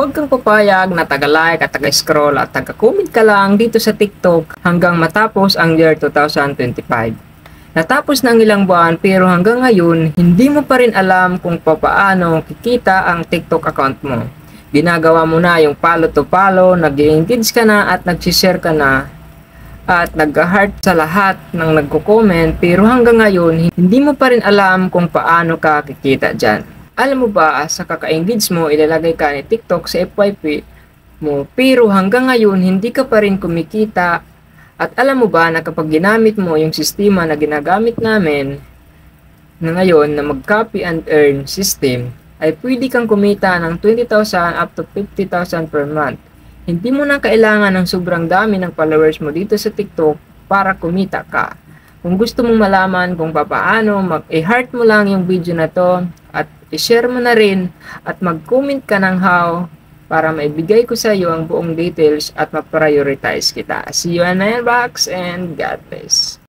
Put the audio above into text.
Huwag kang papayag na taga-like at taga-scroll at taga-comment ka lang dito sa TikTok hanggang matapos ang year 2025. Natapos na ang ilang buwan pero hanggang ngayon, hindi mo pa rin alam kung papaano kikita ang TikTok account mo. Ginagawa mo na yung follow to follow, nag-engage ka na at nag-share ka na at nag-heart sa lahat ng nagko-comment pero hanggang ngayon, hindi mo pa rin alam kung paano ka kikita dyan. Alam mo ba, sa kaka-engage mo, ilalagay ka ni TikTok sa FYP mo, pero hanggang ngayon, hindi ka pa rin kumikita. At alam mo ba na kapag ginamit mo yung sistema na ginagamit namin na ngayon na mag-copy and earn system, ay pwede kang kumita ng 20,000 up to 50,000 per month. Hindi mo na kailangan ng sobrang dami ng followers mo dito sa TikTok para kumita ka. Kung gusto mong malaman kung paano, mag-heart mo lang yung video na to at i-share mo na rin at mag-comment ka ng how para maibigay ko sa iyo ang buong details at ma-prioritize kita. See you on my box and God bless.